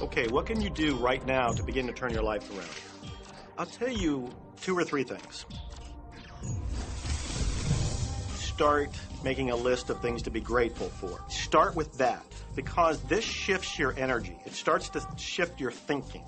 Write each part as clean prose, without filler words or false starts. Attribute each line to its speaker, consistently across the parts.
Speaker 1: Okay, what can you do right now to begin to turn your life around? I'll tell you 2 or 3 things. Start making a list of things to be grateful for. Start with that, because this shifts your energy. It starts to shift your thinking.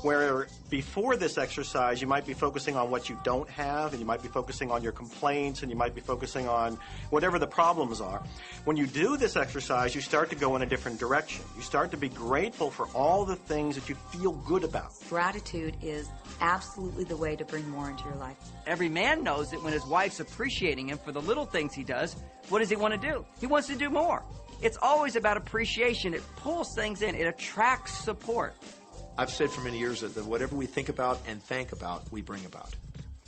Speaker 1: Where before this exercise, you might be focusing on what you don't have, and you might be focusing on your complaints, and you might be focusing on whatever the problems are. When you do this exercise, you start to go in a different direction. You start to be grateful for all the things that you feel good about.
Speaker 2: Gratitude is absolutely the way to bring more into your life.
Speaker 3: Every man knows that when his wife's appreciating him for the little things he does, what does he want to do? He wants to do more. It's always about appreciation. It pulls things in. It attracts support.
Speaker 4: I've said for many years that whatever we think about and thank about, we bring about.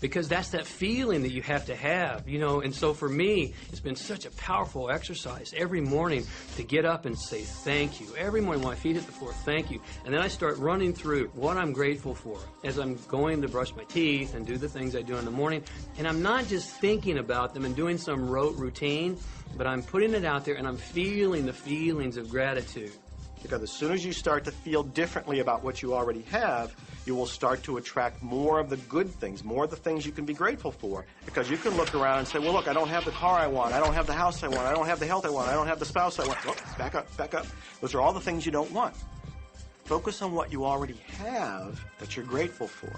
Speaker 5: Because that's that feeling that you have to have, you know. And so for me, it's been such a powerful exercise every morning to get up and say thank you. Every morning when my feet hit the floor, thank you. And then I start running through what I'm grateful for as I'm going to brush my teeth and do the things I do in the morning. And I'm not just thinking about them and doing some rote routine, but I'm putting it out there and I'm feeling the feelings of gratitude.
Speaker 1: Because as soon as you start to feel differently about what you already have, you will start to attract more of the good things, more of the things you can be grateful for. Because you can look around and say, well, look, I don't have the car I want, I don't have the house I want, I don't have the health I want, I don't have the spouse I want. Oh, back up, back up. Those are all the things you don't want. Focus on what you already have that you're grateful for.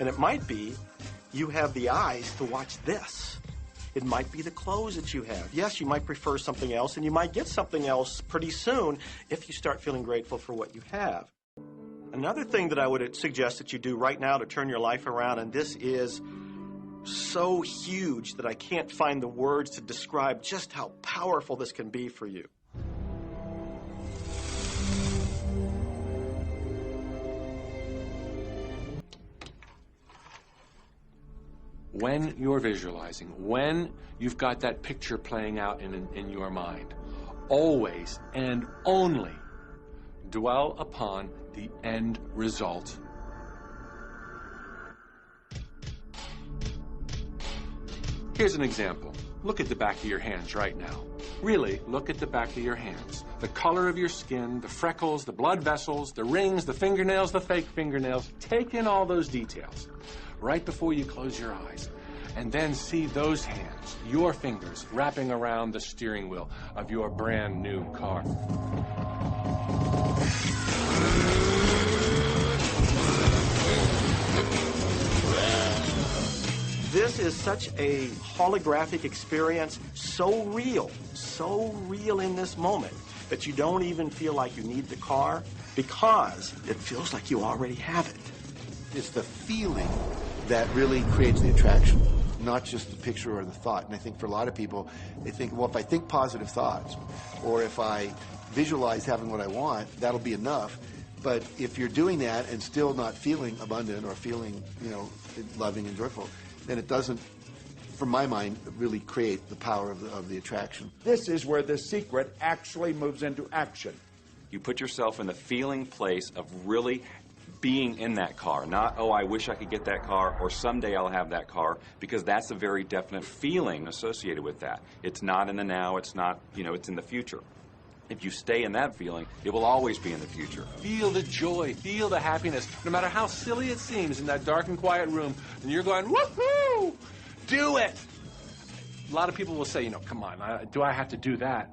Speaker 1: And it might be you have the eyes to watch this. It might be the clothes that you have. Yes, you might prefer something else, and you might get something else pretty soon if you start feeling grateful for what you have. Another thing that I would suggest that you do right now to turn your life around, and this is so huge that I can't find the words to describe just how powerful this can be for you.
Speaker 6: When you're visualizing, when you've got that picture playing out in your mind, always and only dwell upon the end result. Here's an example. Look at the back of your hands right now. Really, look at the back of your hands. The color of your skin, the freckles, the blood vessels, the rings, the fingernails, the fake fingernails. Take in all those details right before you close your eyes. And then see those hands, your fingers, wrapping around the steering wheel of your brand new car.
Speaker 1: This is such a holographic experience, so real in this moment, that you don't even feel like you need the car because it feels like you already have it.
Speaker 7: It's the feeling that really creates the attraction, not just the picture or the thought. And I think for a lot of people, they think, well, if I think positive thoughts, or if I visualize having what I want, that'll be enough. But if you're doing that and still not feeling abundant or feeling, you know, loving and joyful, then it doesn't, from my mind, really create the power of the attraction.
Speaker 8: This is where the secret actually moves into action.
Speaker 9: You put yourself in the feeling place of really being in that car, not, oh, I wish I could get that car, or someday I'll have that car, because that's a very definite feeling associated with that. It's not in the now, it's not, you know, it's in the future. If you stay in that feeling, it will always be in the future.
Speaker 6: Feel the joy, feel the happiness, no matter how silly it seems in that dark and quiet room, and you're going, woohoo! Do it! A lot of people will say, you know, come on, do I have to do that?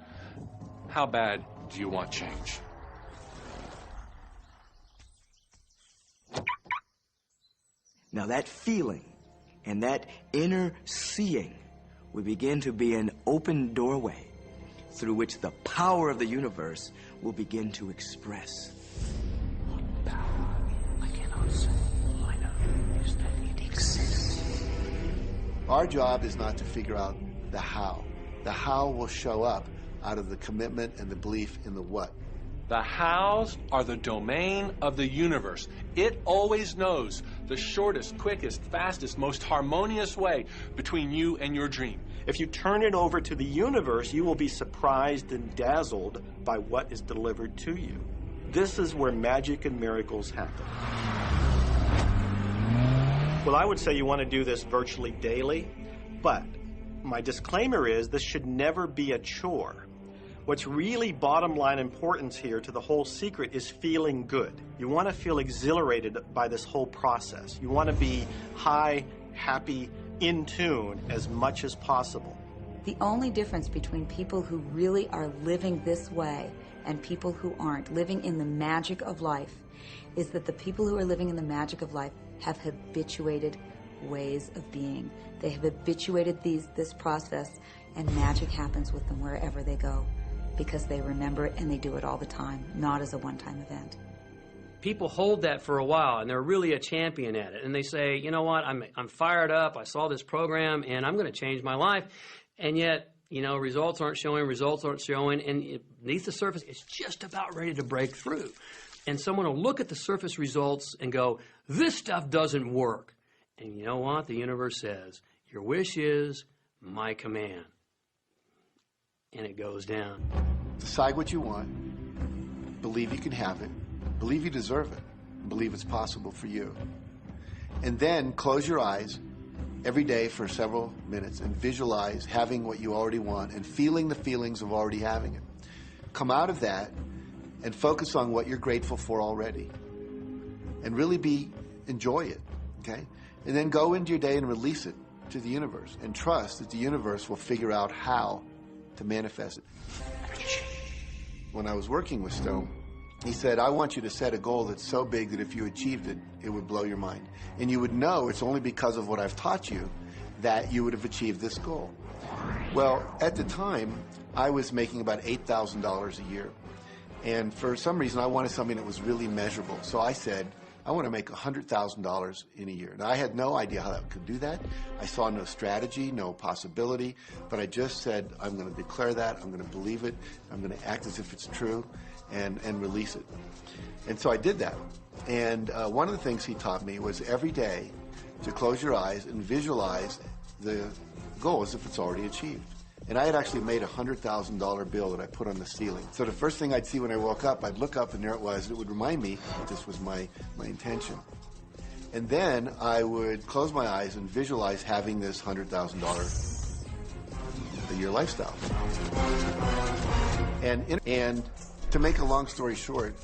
Speaker 6: How bad do you want change?
Speaker 10: Now that feeling and that inner seeing will begin to be an open doorway through which the power of the universe will begin to express.
Speaker 11: What power I cannot say. I know is that it exists.
Speaker 7: Our job is not to figure out the how. The how will show up out of the commitment and the belief in the what.
Speaker 6: The hows are the domain of the universe. It always knows the shortest, quickest, fastest, most harmonious way between you and your dream.
Speaker 1: If you turn it over to the universe, you will be surprised and dazzled by what is delivered to you. This is where magic and miracles happen. Well, I would say you want to do this virtually daily, but my disclaimer is this should never be a chore. What's really bottom line importance here to the whole secret is feeling good. You want to feel exhilarated by this whole process. You want to be high, happy, in tune as much as possible.
Speaker 2: The only difference between people who really are living this way and people who aren't, living in the magic of life, is that the people who are living in the magic of life have habituated ways of being. They have habituated this process, and magic happens with them wherever they go because they remember it and they do it all the time, not as a one-time event.
Speaker 5: People hold that for a while, and they're really a champion at it. And they say, you know what, I'm fired up, I saw this program, and I'm going to change my life. And yet, you know, results aren't showing, and beneath the surface, it's just about ready to break through. And someone will look at the surface results and go, this stuff doesn't work. And you know what? The universe says, your wish is my command. And it goes down.
Speaker 7: Decide what you want. Believe you can have it. Believe you deserve it. Believe it's possible for you. And then close your eyes every day for several minutes and visualize having what you already want and feeling the feelings of already having it. Come out of that and focus on what you're grateful for already. And really enjoy it, okay? And then go into your day and release it to the universe and trust that the universe will figure out how to manifest it. When I was working with Stone, he said, I want you to set a goal that's so big that if you achieved it, it would blow your mind. And you would know it's only because of what I've taught you that you would have achieved this goal. Well, at the time, I was making about $8,000 a year. And for some reason, I wanted something that was really measurable. So I said, I want to make $100,000 in a year. Now, I had no idea how I could do that. I saw no strategy, no possibility, but I just said, I'm going to declare that, I'm going to believe it, I'm going to act as if it's true, and release it. And so I did that. And one of the things he taught me was every day to close your eyes and visualize the goal as if it's already achieved. And I had actually made a $100,000 bill that I put on the ceiling. So the first thing I'd see when I woke up, I'd look up and there it was. It would remind me that this was my intention. And then I would close my eyes and visualize having this $100,000 a year lifestyle. And to make a long story short,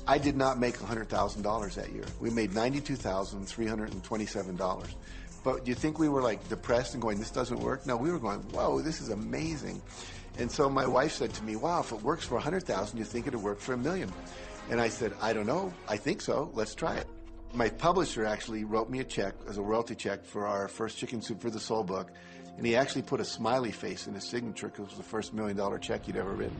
Speaker 7: I did not make $100,000 that year. We made $92,327. But do you think we were like depressed and going, this doesn't work? No, we were going, whoa, this is amazing. And so my wife said to me, wow, if it works for $100,000, you think it'll work for $1 million? And I said, I don't know. I think so. Let's try it. My publisher actually wrote me a check as a royalty check for our first Chicken Soup for the Soul book. And he actually put a smiley face in his signature because it was the first $1 million check he'd ever written.